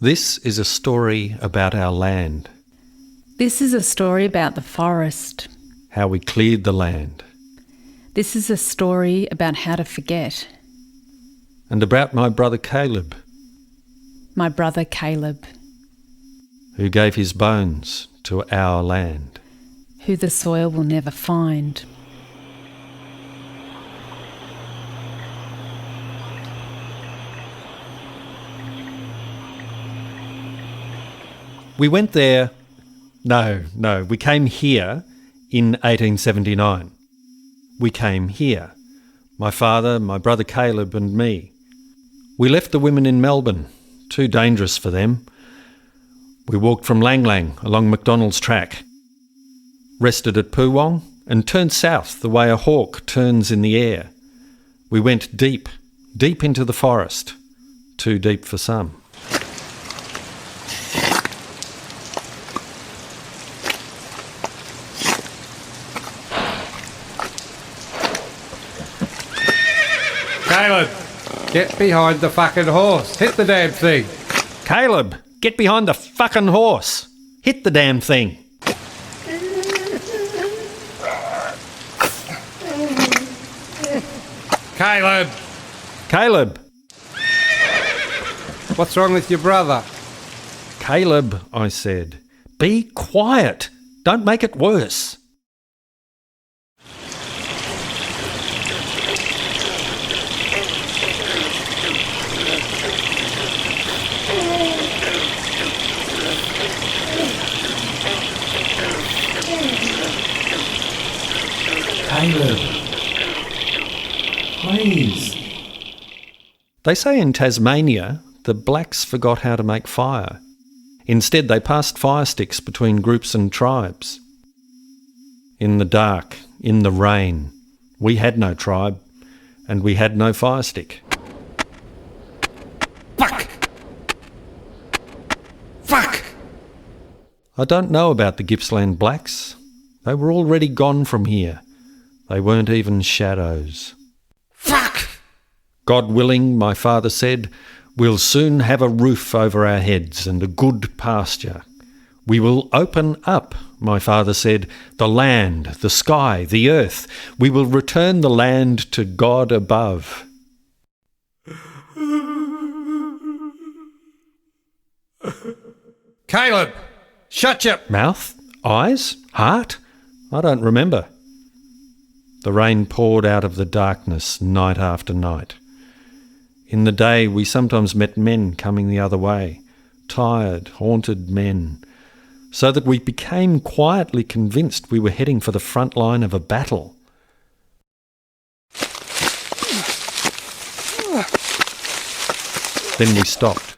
This is a story about our land, This is a story about the forest. how we cleared the land, This is a story about how to forget. and about my brother Caleb, My brother Caleb, who gave his bones to our land. who the soil will never find. We went there. No, we came here in 1879. We came here. My father, my brother Caleb and me. We left the women in Melbourne, too dangerous for them. We walked from Lang Lang along McDonald's track, rested at Poowong and turned south the way a hawk turns in the air. We went deep into the forest, too deep for some. Caleb, get behind the fucking horse. Hit the damn thing. Caleb, get behind the fucking horse. Hit the damn thing. Caleb, Caleb, what's wrong with your brother? Caleb, I said, be quiet. Don't make it worse. Caleb, please. They say in Tasmania, the blacks forgot how to make fire. Instead, they passed fire sticks between groups and tribes. In the dark, in the rain, we had no tribe, and we had no fire stick. Fuck! Fuck! I don't know about the Gippsland blacks. They were already gone from here. They weren't even shadows. Fuck! God willing, my father said, we'll soon have a roof over our heads and a good pasture. We will open up, my father said, the land, the sky, the earth. We will return the land to God above. Caleb, shut your Mouth? Eyes? Heart? I don't remember. The rain poured out of the darkness night after night. In the day we sometimes met men coming the other way, tired, haunted men, so that we became quietly convinced we were heading for the front line of a battle. Then we stopped.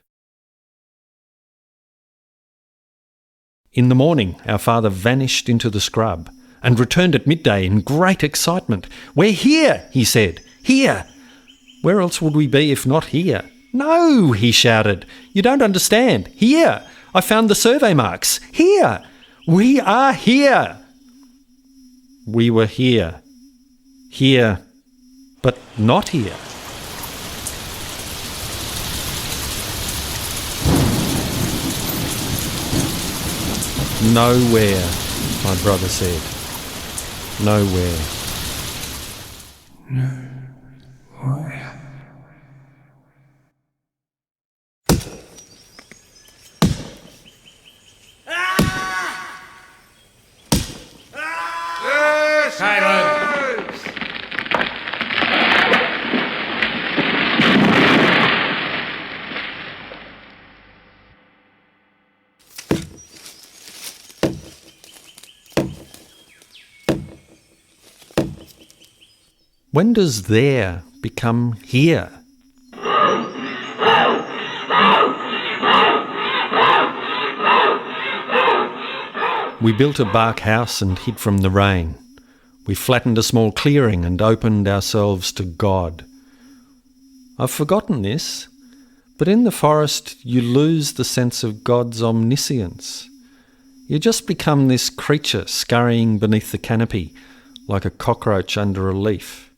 In the morning, our father vanished into the scrub and returned at midday in great excitement. "We're here," he said. "Here! Where else would we be if not here?" "No," he shouted. "You don't understand. Here! I found the survey marks. Here! We are here!" We were here. Here, but not here. Nowhere, my brother said. Nowhere. Caleb! When does there become here? We built a bark house and hid from the rain. We flattened a small clearing and opened ourselves to God. I've forgotten this, but in the forest you lose the sense of God's omniscience. You just become this creature scurrying beneath the canopy, like a cockroach under a leaf.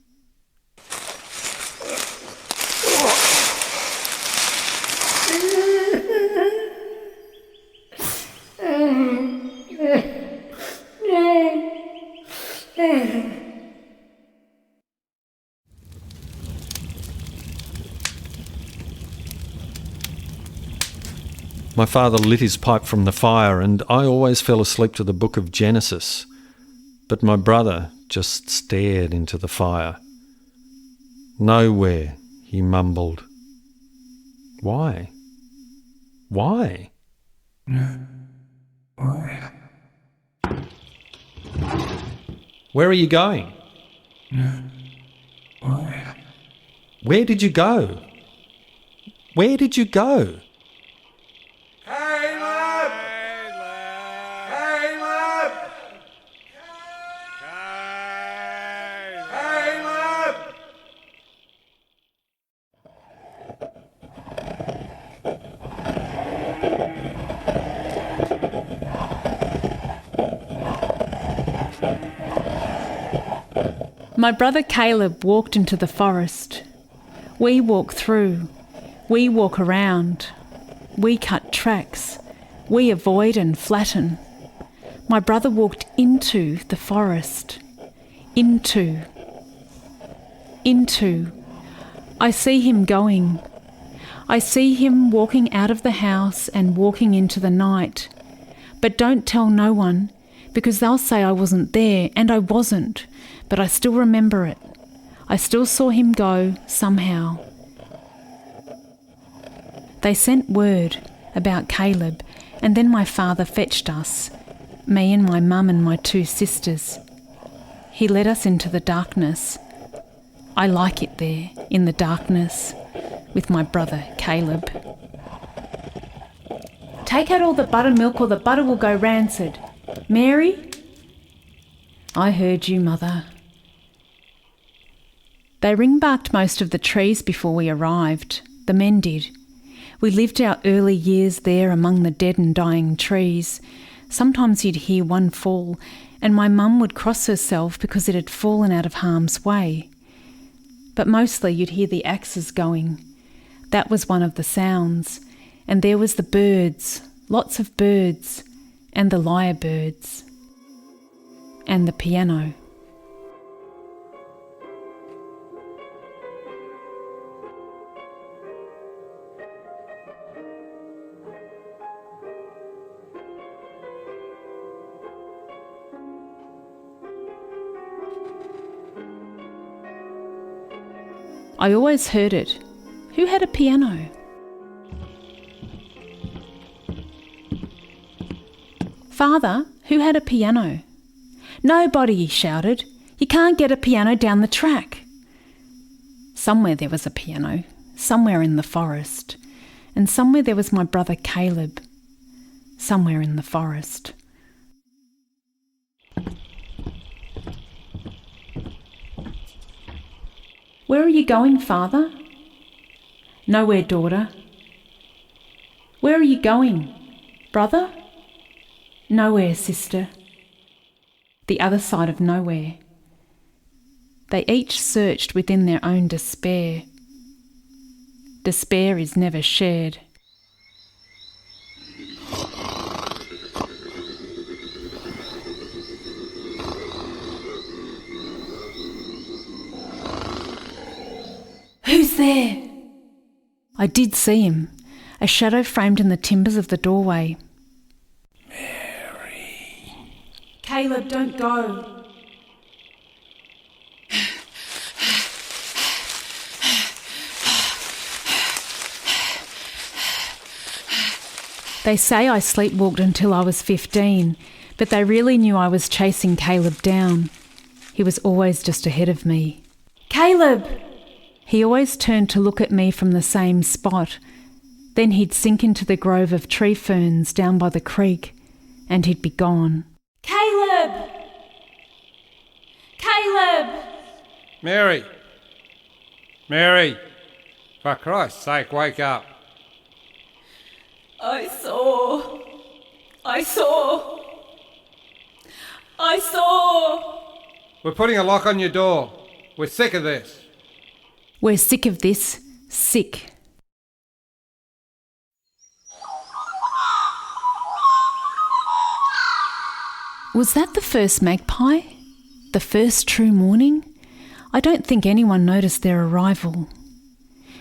My father lit his pipe from the fire, and I always fell asleep to the book of Genesis. But my brother just stared into the fire. "Nowhere," he mumbled. "Why? Why?" Why? "Where are you going?" Why? "Where did you go? Where did you go?" Caleb! Caleb! Caleb! My brother Caleb walked into the forest. We walk through. We walk around. We cut tracks. We avoid and flatten. My brother walked into the forest. Into. I see him going. I see him walking out of the house and walking into the night. But don't tell no one, because they'll say I wasn't there, and I wasn't. But I still remember it. I still saw him go somehow. They sent word about Caleb, and then my father fetched us, me and my mum and my 2 sisters. He led us into the darkness. I like it there, in the darkness, with my brother Caleb. Take out all the buttermilk or the butter will go rancid. Mary? I heard you, Mother. They ring-barked most of the trees before we arrived. The men did. We lived our early years there among the dead and dying trees. Sometimes you'd hear one fall, and my mum would cross herself because it had fallen out of harm's way. But mostly you'd hear the axes going. That was one of the sounds. And there was the birds, lots of birds, and the lyrebirds. And the piano. I always heard it. Who had a piano? Father, who had a piano? Nobody, he shouted. You can't get a piano down the track. Somewhere there was a piano, somewhere in the forest, and somewhere there was my brother Caleb, somewhere in the forest. Where are you going, Father? Nowhere, daughter. Where are you going, brother? Nowhere, sister. The other side of nowhere. They each searched within their own despair. Despair is never shared. Who's there? I did see him, a shadow framed in the timbers of the doorway. Mary. Caleb, don't go. They say I sleepwalked until I was 15, but they really knew I was chasing Caleb down. He was always just ahead of me. Caleb! He always turned to look at me from the same spot. Then he'd sink into the grove of tree ferns down by the creek, and he'd be gone. Caleb! Caleb! Mary! Mary! For Christ's sake, wake up. I saw. We're putting a lock on your door. We're sick of this. We're sick of this. Sick. Was that the first magpie? The first true morning? I don't think anyone noticed their arrival.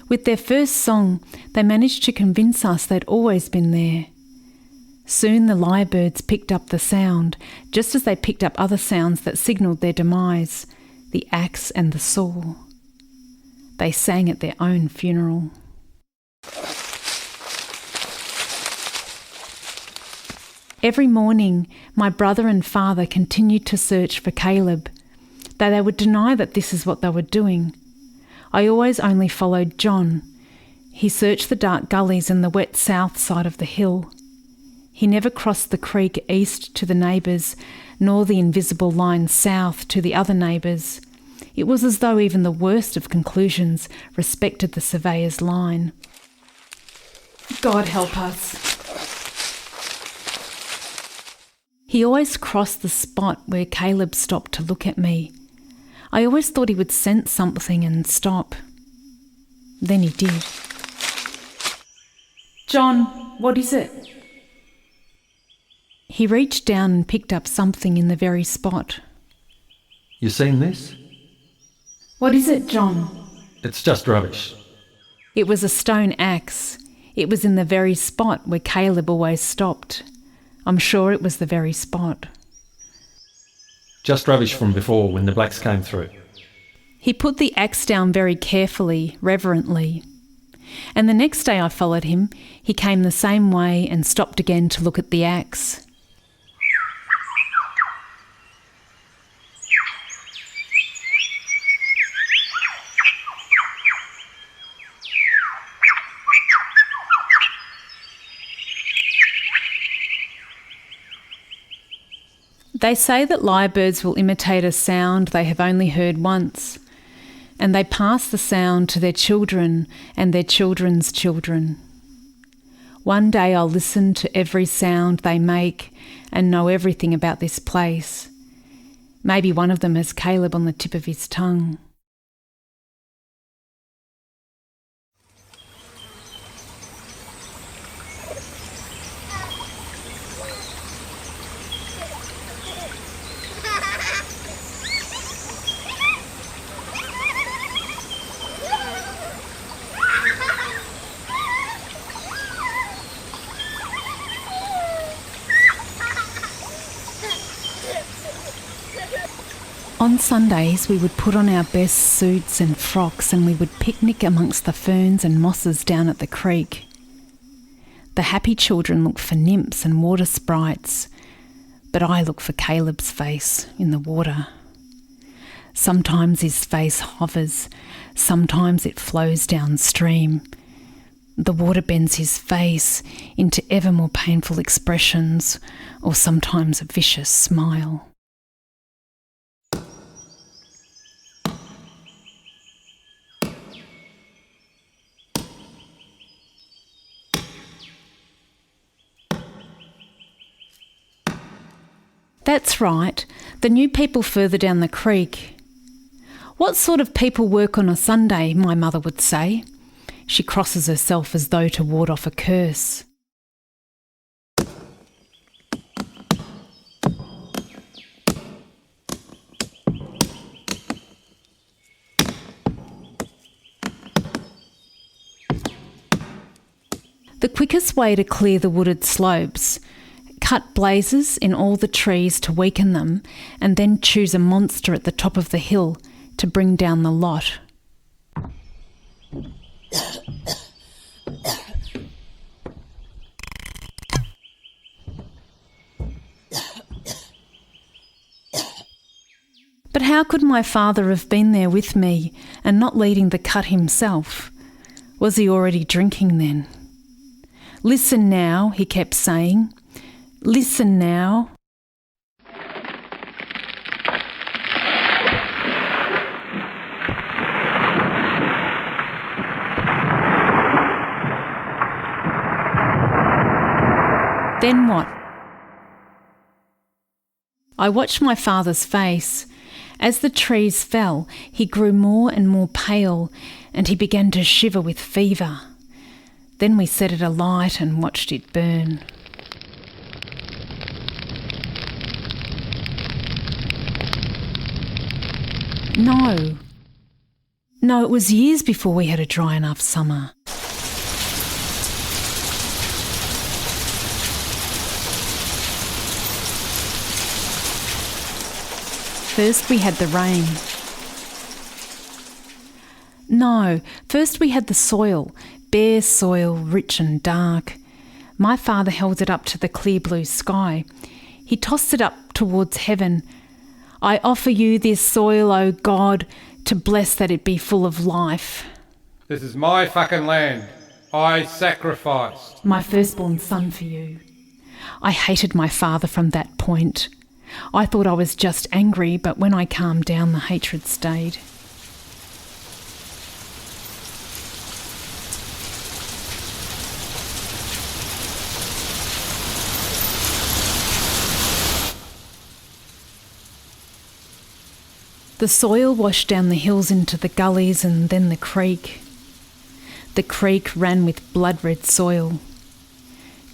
With their first song, they managed to convince us they'd always been there. Soon the lyrebirds picked up the sound, just as they picked up other sounds that signalled their demise, the axe and the saw. They sang at their own funeral. Every morning, my brother and father continued to search for Caleb, though they would deny that this is what they were doing. I always only followed John. He searched the dark gullies and the wet south side of the hill. He never crossed the creek east to the neighbours, nor the invisible line south to the other neighbours. It was as though even the worst of conclusions respected the surveyor's line. God help us. He always crossed the spot where Caleb stopped to look at me. I always thought he would sense something and stop. Then he did. John, what is it? He reached down and picked up something in the very spot. You seen this? What is it, John? It's just rubbish. It was a stone axe. It was in the very spot where Caleb always stopped. I'm sure it was the very spot. Just rubbish from before when the blacks came through. He put the axe down very carefully, reverently. And the next day I followed him, he came the same way and stopped again to look at the axe. They say that lyrebirds will imitate a sound they have only heard once, and they pass the sound to their children and their children's children. One day I'll listen to every sound they make and know everything about this place. Maybe one of them has Caleb on the tip of his tongue. On Sundays we would put on our best suits and frocks and we would picnic amongst the ferns and mosses down at the creek. The happy children looked for nymphs and water sprites, but I looked for Caleb's face in the water. Sometimes his face hovers, sometimes it flows downstream. The water bends his face into ever more painful expressions, or sometimes a vicious smile. That's right, the new people further down the creek. What sort of people work on a Sunday, my mother would say. She crosses herself as though to ward off a curse. The quickest way to clear the wooded slopes: cut blazes in all the trees to weaken them, and then choose a monster at the top of the hill to bring down the lot. But how could my father have been there with me and not leading the cut himself? Was he already drinking then? Listen now, he kept saying. Listen now. Then what? I watched my father's face. As the trees fell, he grew more and more pale, and he began to shiver with fever. Then we set it alight and watched it burn. No. No, it was years before we had a dry enough summer. First we had the rain. No, first we had the soil, bare soil, rich and dark. My father held it up to the clear blue sky. He tossed it up towards heaven. I offer you this soil, O God, to bless that it be full of life. This is my fucking land. I sacrificed My firstborn son for you. I hated my father from that point. I thought I was just angry, but when I calmed down, the hatred stayed. The soil washed down the hills into the gullies and then the creek. The creek ran with blood-red soil.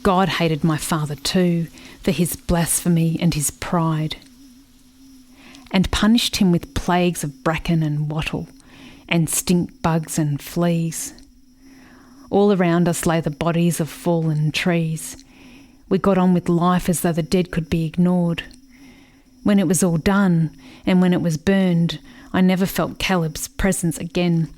God hated my father too, for his blasphemy and his pride, and punished him with plagues of bracken and wattle, and stink bugs and fleas. All around us lay the bodies of fallen trees. We got on with life as though the dead could be ignored. When it was all done, and when it was burned, I never felt Caleb's presence again.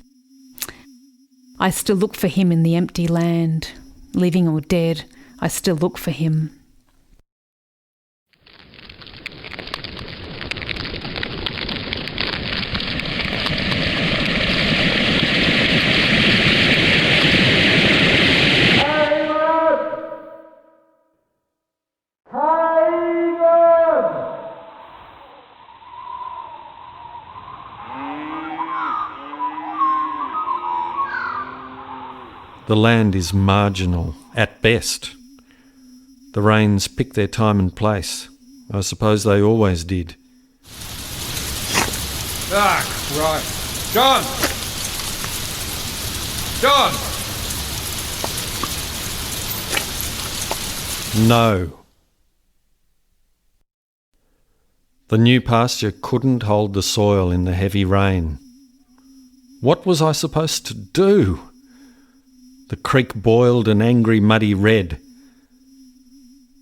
I still look for him in the empty land. Living or dead, I still look for him. The land is marginal, at best. The rains pick their time and place. I suppose they always did. Ah, right. John! John! No. The new pasture couldn't hold the soil in the heavy rain. What was I supposed to do? The creek boiled an angry, muddy red.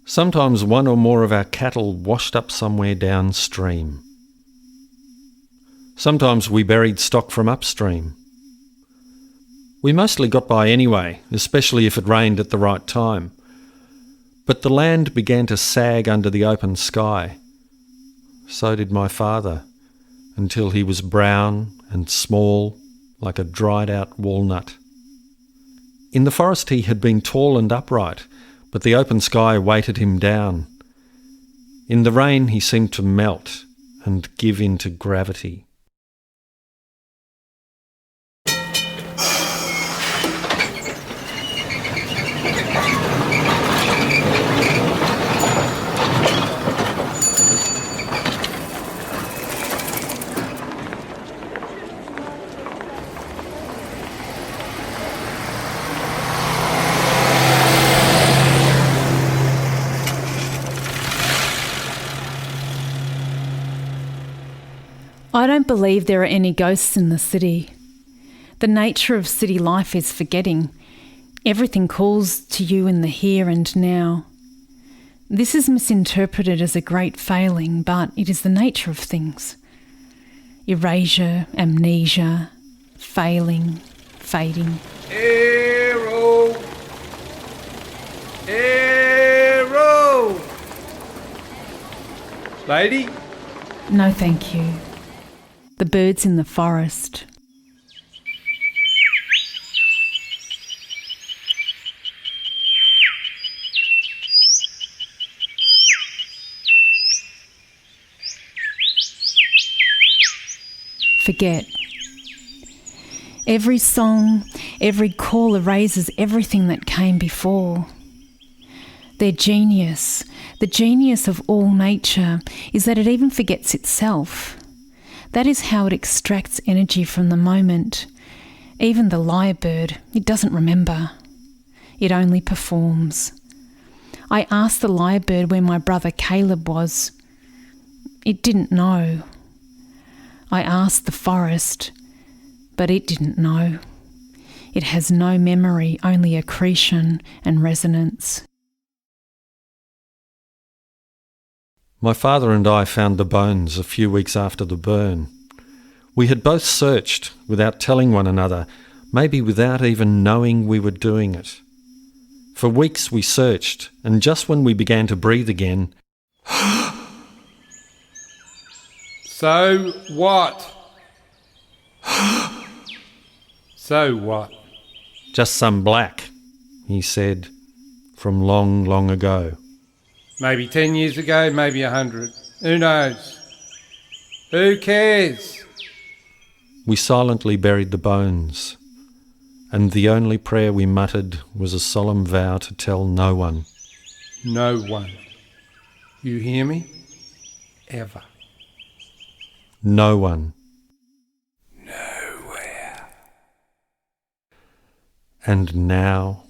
Sometimes one or more of our cattle washed up somewhere downstream. Sometimes we buried stock from upstream. We mostly got by anyway, especially if it rained at the right time. But the land began to sag under the open sky. So did my father, until he was brown and small, like a dried-out walnut. In the forest he had been tall and upright, but the open sky weighted him down. In the rain he seemed to melt and give in to gravity. I don't believe there are any ghosts in the city. The nature of city life is forgetting. Everything calls to you in the here and now. This is misinterpreted as a great failing, but it is the nature of things. Erasure, amnesia, failing, fading. Arrow! Arrow! Lady? No, thank you. The birds in the forest. Forget. Every song, every call erases everything that came before. Their genius, the genius of all nature, is that it even forgets itself. That is how it extracts energy from the moment. Even the lyrebird, it doesn't remember. It only performs. I asked the lyrebird where my brother Caleb was. It didn't know. I asked the forest, But it didn't know. It has no memory, only accretion and resonance. My father and I found the bones a few weeks after the burn. We had both searched without telling one another, maybe without even knowing we were doing it. For weeks we searched, and just when we began to breathe again, So what? So what? just some black, he said, from long, long ago. Maybe 10 years ago, maybe 100. Who knows? Who cares? We silently buried the bones, and the only prayer we muttered was a solemn vow to tell no one. No one. You hear me? Ever. No one. Nowhere. And now...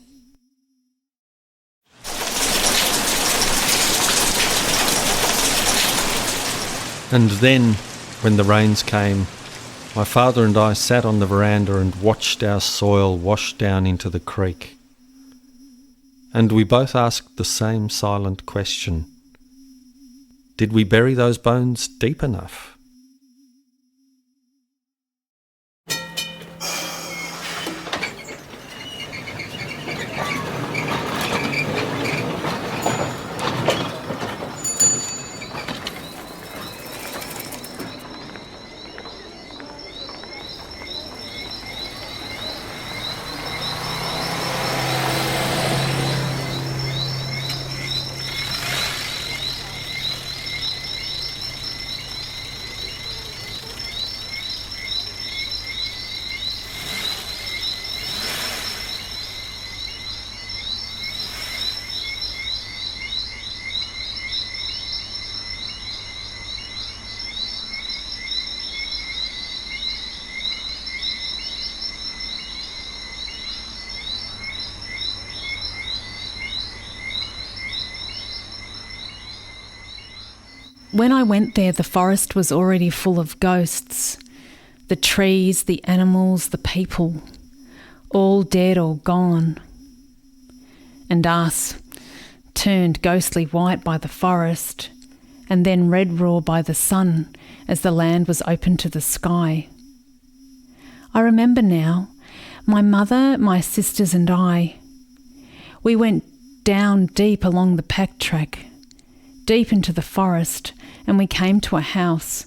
And then, when the rains came, my father and I sat on the veranda and watched our soil wash down into the creek. And we both asked the same silent question. Did we bury those bones deep enough? When I went there, the forest was already full of ghosts. The trees, the animals, the people, all dead or gone. And us, turned ghostly white by the forest, and then red raw by the sun as the land was open to the sky. I remember now, my mother, my sisters and I, we went down deep along the pack track, deep into the forest, and we came to a house.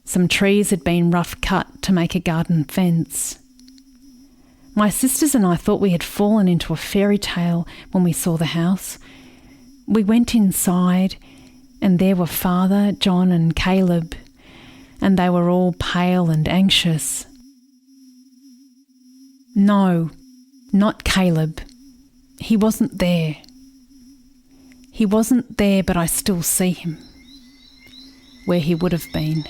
Some trees had been rough cut to make a garden fence. My sisters and I thought we had fallen into a fairy tale when we saw the house. We went inside, and there were Father, John and Caleb, and they were all pale and anxious. No, not Caleb. He wasn't there. He wasn't there, but I still see him, where he would have been.